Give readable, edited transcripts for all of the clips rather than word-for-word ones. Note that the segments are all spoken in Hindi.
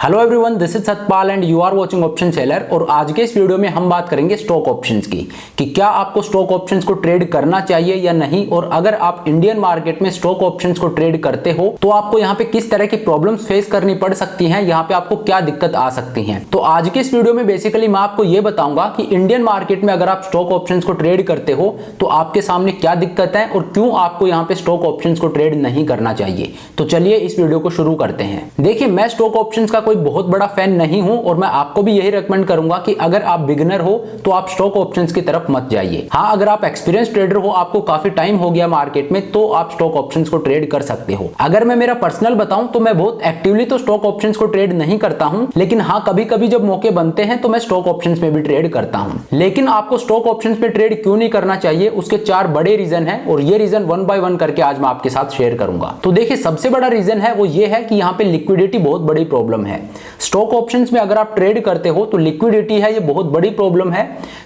Hello everyone, this is Satpal and you are watching option seller. और आज के इस वीडियो में हम बात करेंगे स्टॉक ऑप्शंस की कि क्या आपको स्टॉक ऑप्शंस को ट्रेड करना चाहिए या नहीं, और अगर आप इंडियन मार्केट में स्टॉक ऑप्शंस को ट्रेड करते हो तो आपको यहाँ पे किस तरह की प्रॉब्लम्स फेस करनी पड़ सकती हैं, यहाँ पे आपको क्या दिक्कत आ सकती है। तो आज के इस वीडियो में बेसिकली मैं आपको ये बताऊंगा कि इंडियन मार्केट में अगर आप स्टॉक ऑप्शंस को ट्रेड करते हो तो आपके सामने क्या दिक्कत है और क्यों आपको यहाँ पे स्टॉक ऑप्शंस को ट्रेड नहीं करना चाहिए। तो चलिए इस वीडियो को शुरू करते हैं। देखिए, मैं स्टॉक ऑप्शंस का कोई बहुत बड़ा फैन नहीं हूं और मैं आपको भी यही रेकमेंड करूंगा कि अगर आप बिगिनर हो तो आप स्टॉक ऑप्शंस की तरफ मत जाइए। हाँ, अगर आप एक्सपीरियंस ट्रेडर हो, आपको काफी टाइम हो गया मार्केट में, तो आप स्टॉक ऑप्शंस को ट्रेड कर सकते हो। अगर मैं मेरा पर्सनल बताऊं तो मैं बहुत एक्टिवली तो स्टॉक ऑप्शंस को ट्रेड नहीं करता हूं, लेकिन हाँ, कभी कभी जब मौके बनते हैं तो मैं स्टॉक ऑप्शंस में भी ट्रेड करता हूं। लेकिन आपको स्टॉक ऑप्शंस में ट्रेड क्यों नहीं करना चाहिए, उसके 4 बड़े रीजन है और ये रीजन 1 बाय 1 करके आज मैं आपके साथ शेयर करूंगा। तो देखिए, सबसे बड़ा रीजन है वो ये है कि यहाँ पे लिक्विडिटी बहुत बड़ी प्रॉब्लम है। स्टॉक ऑप्शंस में अगर आप ट्रेड करते हो तो लिक्विडिटी है, ये बहुत बड़ी प्रॉब्लम है।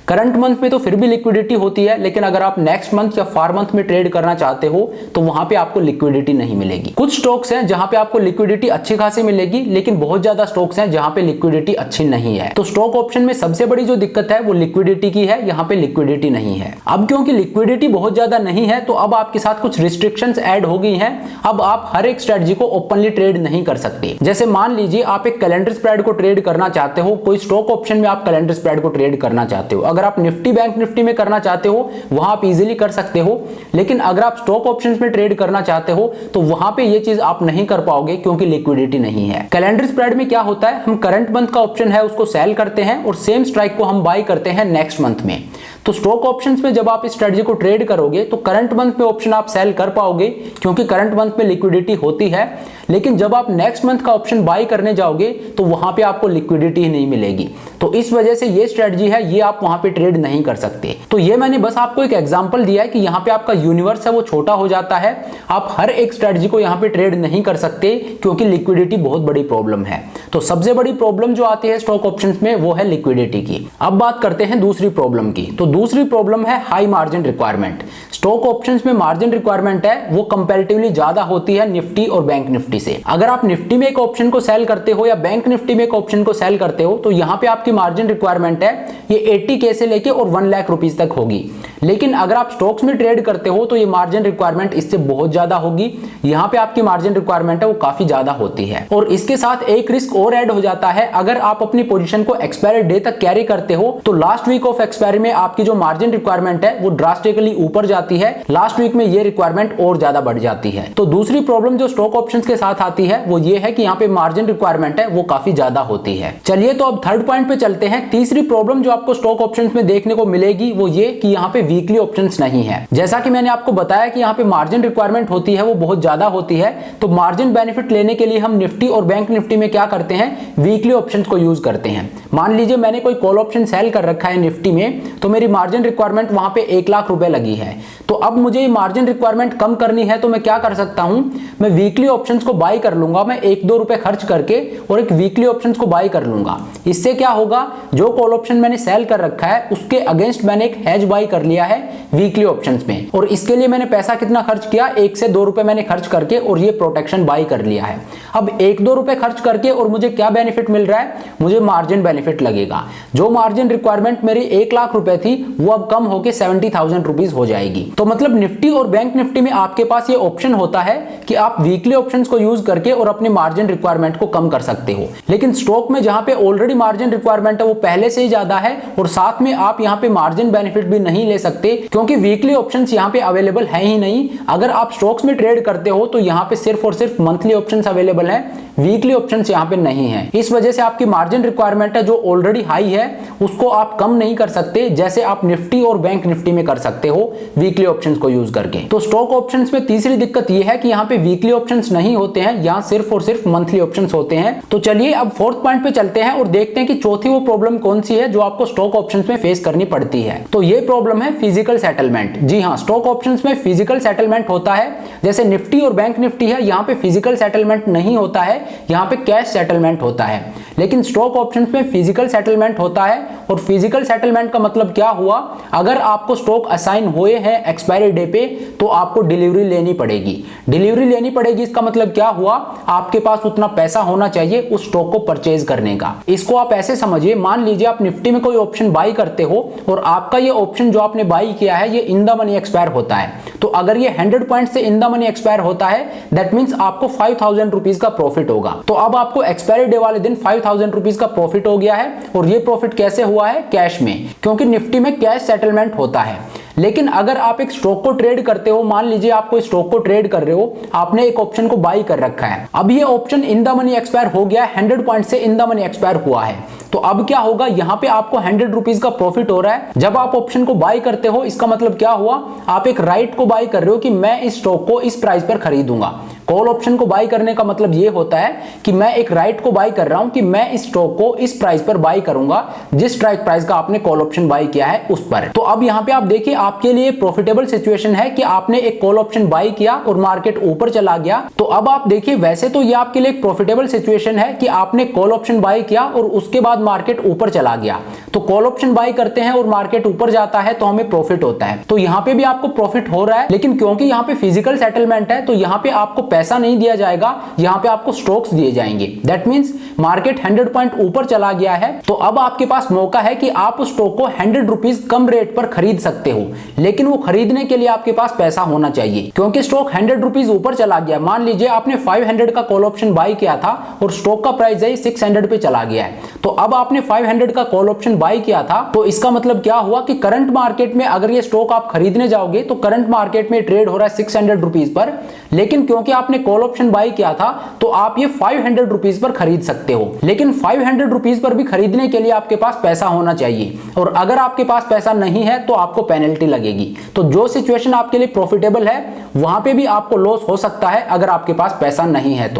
करंट मंथ में तो फिर भी लिक्विडिटी होती है, लेकिन अगर आप नेक्स्ट मंथ या फार मंथ में ट्रेड करना चाहते हो तो वहां पे आपको लिक्विडिटी नहीं मिलेगी। कुछ स्टॉक्स हैं जहां पे आपको लिक्विडिटी अच्छी खासी मिलेगी, लेकिन बहुत ज्यादा स्टॉक्स हैं जहां पे लिक्विडिटी अच्छी नहीं है। तो स्टॉक ऑप्शन में सबसे बड़ी जो दिक्कत है वो लिक्विडिटी की है, यहाँ पे लिक्विडिटी नहीं है। अब क्योंकि लिक्विडिटी बहुत ज्यादा नहीं है तो अब आपके साथ कुछ रिस्ट्रिक्शंस ऐड हो गई हैं। अब आप हर एक स्ट्रेटजी को ओपनली ट्रेड नहीं कर सकते। जैसे मान लीजिए आप एक कैलेंडर स्प्रेड को ट्रेड करना चाहते हो, कोई स्टॉक ऑप्शन में आप कैलेंडर स्प्रेड को ट्रेड करना चाहते हो। अगर आप निफ्टी बैंक निफ्टी में करना चाहते हो वहां आप इजीली कर सकते हो, लेकिन अगर आप स्टॉक ऑप्शंस में ट्रेड करना चाहते हो तो वहां पे ये चीज आप नहीं कर पाओगे क्योंकि लिक्विडिटी नहीं है। कैलेंडर स्प्रेड में क्या होता है, हम करंट मंथ का ऑप्शन है उसको सेल करते हैं और सेम स्ट्राइक को हम बाय करते हैं नेक्स्ट मंथ में। तो स्टॉक ऑप्शंस में जब आप इस स्ट्रेटजी को ट्रेड करोगे तो करंट मंथ में ऑप्शन आप सेल कर पाओगे क्योंकि करंट मंथ में लिक्विडिटी होती है, लेकिन जब आप नेक्स्ट मंथ का ऑप्शन बाय करने जाओगे तो वहां पे आपको लिक्विडिटी ही नहीं मिलेगी। तो इस वजह से ये स्ट्रेटजी है, ये आप वहां पे ट्रेड नहीं कर सकते। तो ये मैंने बस आपको एक एग्जांपल दिया है कि यहाँ पे आपका यूनिवर्स है वो छोटा हो जाता है। आप हर एक स्ट्रेटजी को यहाँ पे ट्रेड नहीं कर सकते क्योंकि लिक्विडिटी बहुत बड़ी प्रॉब्लम है। तो सबसे बड़ी प्रॉब्लम जो आती है स्टॉक ऑप्शंस में वो है लिक्विडिटी की। अब बात करते हैं दूसरी प्रॉब्लम की। तो दूसरी प्रॉब्लम है high margin requirement. Stock options में मार्जिन रिक्वायरमेंट है वो कंपैरेटिवली ज्यादा होती है निफ्टी और बैंक निफ्टी से। अगर आप निफ्टी में एक ऑप्शन को सेल करते हो या बैंक निफ्टी में एक ऑप्शन को सेल करते हो तो यहाँ पे आपकी मार्जिन रिक्वायरमेंट है ये 80K से लेके और 1 लाख रुपीस तक होगी। लेकिन अगर आप स्टॉक्स में ट्रेड करते हो तो ये मार्जिन रिक्वायरमेंट इससे बहुत ज्यादा होगी। यहाँ पे आपकी मार्जिन रिक्वायरमेंट है वो काफी ज्यादा होती है। और इसके साथ एक रिस्क और ऐड हो जाता है, अगर आप अपनी पोजीशन को एक्सपायरी डे तक कैरी करते हो तो लास्ट वीक ऑफ एक्सपायरी में आपकी जो मार्जिन रिक्वायरमेंट है वो ड्रास्टिकली ऊपर जाती है। लास्ट वीक में ये रिक्वायरमेंट और ज्यादा बढ़ जाती है। तो दूसरी प्रॉब्लम जो स्टॉक ऑप्शंस के साथ आती है वो ये है कि यहाँ पे मार्जिन रिक्वायरमेंट है वो काफी ज्यादा होती है। चलिए तो अब थर्ड पॉइंट पे चलते हैं। तीसरी प्रॉब्लम जो आपको स्टॉक ऑप्शंस में देखने को मिलेगी वो ये कि यहाँ पे वीकली ऑप्शंस नहीं है। जैसा कि मैंने आपको बताया कि यहाँ पे मार्जिन रिक्वायरमेंट होती है वो बहुत ज्यादा होती है। तो मार्जिन बेनिफिट लेने के लिए हम निफ्टी और बैंक निफ्टी में क्या करते हैं, वीकली ऑप्शंस को यूज करते हैं। मान लीजिए मैंने कोई कॉल ऑप्शन सेल कर रखा है निफ्टी में, तो मेरी मार्जिन रिक्वायरमेंट वहां पे 1 लाख रुपए लगी है। तो अब मुझे मार्जिन रिक्वायरमेंट कम करनी है तो मैं क्या कर सकता हूं, मैं वीकली ऑप्शंस को बाय कर लूंगा। मैं 1-2 रुपए खर्च करके और एक वीकली ऑप्शंस को बाय कर लूंगा। इससे क्या होगा, जो कॉल ऑप्शन मैंने सेल कर रखा है उसके अगेंस्ट मैंने एक हेज बाय कर लिया है वीकली ऑप्शंस में। और इसके लिए मैंने पैसा कितना खर्च किया, 1 से 2 रुपए मैंने खर्च करके और ये प्रोटेक्शन बाय कर लिया है। अब 1-2 रुपए खर्च करके और मुझे क्या बेनिफिट मिल रहा है, मुझे मार्जिन बेनिफिट लगेगा। जो मार्जिन रिक्वायरमेंट मेरी 1 लाख रुपए थी वो अब कम होकर 70,000 रुपीज हो जाएगी। तो मतलब निफ्टी और बैंक निफ्टी में आपके पास ये ऑप्शन होता है कि आप वीकली ऑप्शंस को यूज करके और अपनी मार्जिन रिक्वायरमेंट को कम कर सकते हो। लेकिन स्टॉक में जहां पे ऑलरेडी मार्जिन रिक्वायरमेंट है वो पहले से ही ज्यादा है और साथ में आप यहां पे मार्जिन बेनिफिट भी नहीं ले सकते क्योंकि वीकली ऑप्शंस यहां पे अवेलेबल है ही नहीं। अगर आप स्टॉक्स में ट्रेड करते हो तो यहां पे सिर्फ और सिर्फ मंथली ऑप्शंस अवेलेबल है, वीकली ऑप्शंस यहां पे नहीं है। इस वजह से आपकी मार्जिन रिक्वायरमेंट है जो ऑलरेडी हाई है उसको आप कम नहीं कर सकते जैसे आप निफ्टी और बैंक निफ्टी में कर सकते हो वीकली ऑप्शंस को यूज करके। तो स्टॉक ऑप्शंस में तीसरी दिक्कत यह है कि यहाँ पे वीकली ऑप्शंस नहीं होते हैं, यहाँ सिर्फ और सिर्फ मंथली ऑप्शंस होते हैं। तो चलिए अब फोर्थ पॉइंट पे चलते हैं और देखते हैं कि चौथी वो प्रॉब्लम कौन सी है जो आपको स्टॉक ऑप्शंस में फेस करनी पड़ती है। तो ये प्रॉब्लम है फिजिकल सेटलमेंट। जी हाँ, स्टॉक ऑप्शंस में फिजिकल सेटलमेंट होता है। जैसे निफ्टी और बैंक निफ्टी है, यहाँ पे फिजिकल सेटलमेंट नहीं होता है, यहाँ पे कैश सेटलमेंट होता है। लेकिन स्टॉक ऑप्शंस में फिजिकल सेटलमेंट होता है और फिजिकल सेटलमेंट का मतलब क्या हुआ, अगर आपको स्टॉक असाइन हुए हैं एक्सपायरी डे पे तो आपको डिलीवरी लेनी पड़ेगी। डिलीवरी लेनी पड़ेगी इसका मतलब क्या हुआ, आपके पास उतना पैसा होना चाहिए उस स्टॉक को परचेज करने का। इसको आप ऐसे समझिए, मान लीजिए आप निफ्टी में कोई ऑप्शन बाई करते हो और आपका ये ऑप्शन जो आपने बाई किया है ये इन द मनी एक्सपायर होता है, तो अगर ये 100 पॉइंट से इन द मनी एक्सपायर होता है दैट मींस आपको 5000 रुपीज का प्रॉफिट होगा। तो अब आपको एक्सपायरी डे वाले दिन 5000 रुपीज का प्रॉफिट हो गया है और ये प्रॉफिट कैसे हुआ है, कैश में, क्योंकि निफ्टी में कैश सेटलमेंट होता है। लेकिन अगर आप एक स्टॉक को ट्रेड करते हो, मान लीजिए आप कोई स्टॉक को ट्रेड कर रहे हो, आपने एक ऑप्शन को बाई कर रखा है, अब ये option in the money expire हो गया, 100 पॉइंट से इन द मनी एक्सपायर हुआ है, तो अब क्या होगा, यहां पे आपको 100 रुपीज का प्रॉफिट हो रहा है। जब आप ऑप्शन को बाई करते हो इसका मतलब क्या हुआ, आप एक राइट को बाई कर रहे हो कि मैं इस स्टॉक को इस प्राइस पर खरीदूंगा। कॉल ऑप्शन को बाई करने का मतलब ये होता है कि मैं एक राइट को बाई कर रहा हूं कि मैं इस स्टॉक को इस प्राइस पर बाई करूंगा जिस स्ट्राइक प्राइस का आपने कॉल ऑप्शन बाई किया है उस पर। तो अब यहां पे आप देखिए आपके लिए प्रॉफिटेबल सिचुएशन है कि आपने एक कॉल ऑप्शन बाई किया और मार्केट ऊपर चला गया। तो अब आप देखिए वैसे तो ये आपके लिए एक प्रॉफिटेबल सिचुएशन है कि आपने कॉल ऑप्शन बाई किया और उसके बाद मार्केट ऊपर चला गया। तो कॉल ऑप्शन बाई करते हैं और मार्केट ऊपर जाता है तो हमें प्रॉफिट होता है, तो यहां पे भी आपको प्रॉफिट हो रहा है। लेकिन क्योंकि यहां पे फिजिकल सेटलमेंट है तो यहां पे आपको पैसा नहीं दिया जाएगा, यहां पे आपको स्टॉक्स दिए जाएंगे। दैट मींस मार्केट 100 पॉइंट ऊपर चला गया है तो अब आपके पास मौका है कि आप उस स्टॉक को 100 रुपीज कम रेट पर खरीद सकते हो, लेकिन वो खरीदने के लिए आपके पास पैसा होना चाहिए, क्योंकि स्टॉक 100 रुपीज ऊपर चला गया। मान लीजिए आपने 500 का कॉल ऑप्शन बाई किया था और स्टॉक का प्राइस है 600 पे चला गया है, तो अब आपने 500 का कॉल ऑप्शन बाई किया था, तो इसका मतलब क्या हुआ कि करंट मार्केट में अगर ये स्टॉक आप खरीदने जाओगे तो करंट मार्केट में ट्रेड हो रहा है 600 रुपीज पर, लेकिन क्योंकि आपने कॉल ऑप्शन बाई किया था तो आप ये 500 रुपीज पर खरीद सकते हो। लेकिन 500 रुपीज पर भी खरीदने के लिए आपके पास पैसा होना चाहिए, और अगर आपके पास पैसा नहीं है तो आपको पेनल्टी लगेगी। तो जो सिचुएशन आपके लिए प्रॉफिटेबल है वहां पे भी आपको लॉस हो सकता है अगर आपके पास पैसा नहीं है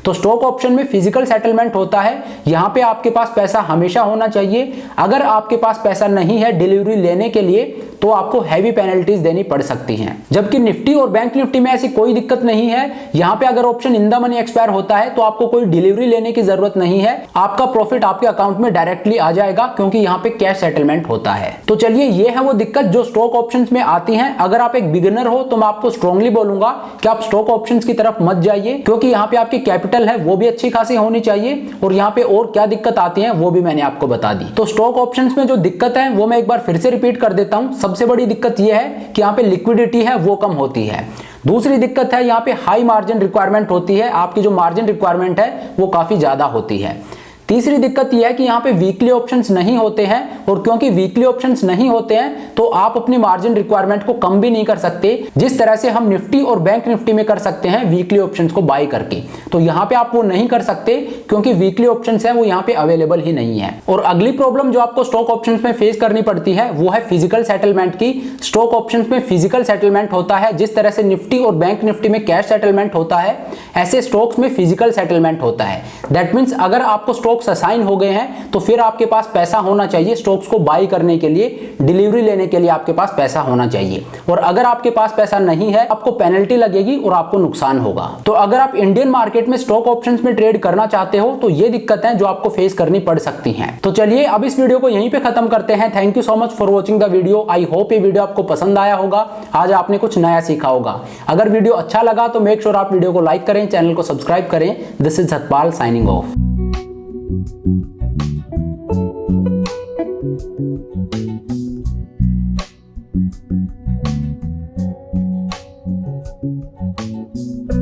तो स्टॉक ऑप्शन में फिजिकल सेटलमेंट होता है, यहां पे आपके पास पैसा हमेशा होना चाहिए। अगर आपके पास पैसा नहीं है डिलीवरी लेने के लिए तो आपको हैवी पेनल्टीज देनी पड़ सकती हैं। जबकि निफ्टी और बैंक निफ्टी में ऐसी कोई दिक्कत नहीं है, यहां पे अगर option in the money expire होता है तो आपको कोई डिलीवरी लेने की जरूरत नहीं है, आपका प्रॉफिट आपके अकाउंट में डायरेक्टली आ जाएगा क्योंकि यहां पे कैश सेटलमेंट होता है। तो चलिए ये है वो दिक्कत जो स्टॉक ऑप्शंस में आती हैं। अगर आप एक बिगिनर हो तो मैं आपको स्ट्रांगली बोलूंगा कि आप स्टॉक ऑप्शंस की तरफ मत जाइए, क्योंकि यहाँ पे आपकी कैपिटल है वो भी अच्छी खासी होनी चाहिए, और यहाँ पे और क्या दिक्कत आती है वो भी मैंने आपको बता दी। तो स्टॉक ऑप्शंस में जो दिक्कत है वो मैं एक बार फिर से रिपीट कर देता हूं। सबसे बड़ी दिक्कत यह है कि यहाँ पे लिक्विडिटी है वो कम होती है। दूसरी दिक्कत है यहाँ पे हाई मार्जिन रिक्वायरमेंट होती है, आपकी जो मार्जिन रिक्वायरमेंट है वो काफी ज्यादा होती है। तीसरी दिक्कत यह है कि यहाँ पे वीकली ऑप्शंस नहीं होते हैं, और क्योंकि वीकली ऑप्शंस नहीं होते हैं तो आप अपनी मार्जिन रिक्वायरमेंट को कम भी नहीं कर सकते जिस तरह से हम निफ्टी और बैंक निफ्टी में कर सकते हैं वीकली ऑप्शंस को बाय करके। तो यहाँ पे आप वो नहीं कर सकते क्योंकि वीकली ऑप्शंस है वो यहाँ पे अवेलेबल ही नहीं है। और अगली प्रॉब्लम जो आपको स्टॉक ऑप्शंस में फेस करनी पड़ती है वो है फिजिकल सेटलमेंट की। स्टॉक ऑप्शंस में फिजिकल सेटलमेंट होता है, जिस तरह से निफ्टी और बैंक निफ्टी में कैश सेटलमेंट होता है ऐसे स्टॉक्स में फिजिकल सेटलमेंट होता है। दैट मीन्स अगर आपको स्टॉक्स असाइन हो गए हैं तो फिर आपके पास पैसा होना चाहिए स्टॉक्स को बाई करने के लिए, डिलीवरी लेने के लिए आपके पास पैसा होना चाहिए, और अगर आपके पास पैसा नहीं है आपको पेनल्टी लगेगी और आपको नुकसान होगा। तो अगर आप इंडियन मार्केट में स्टॉक ऑप्शंस में ट्रेड करना चाहते हो तो ये दिक्कतें जो आपको फेस करनी पड़ सकती हैं। तो चलिए अब इस वीडियो को यहीं पे खत्म करते हैं। Thank you so much for watching the video. I hope ये वीडियो आपको पसंद आया होगा, आज आपने कुछ नया सीखा होगा। अगर वीडियो अच्छा लगा तो मेक श्योर आप वीडियो को लाइक करें, चैनल को सब्सक्राइब करें। This is Satpal signing off.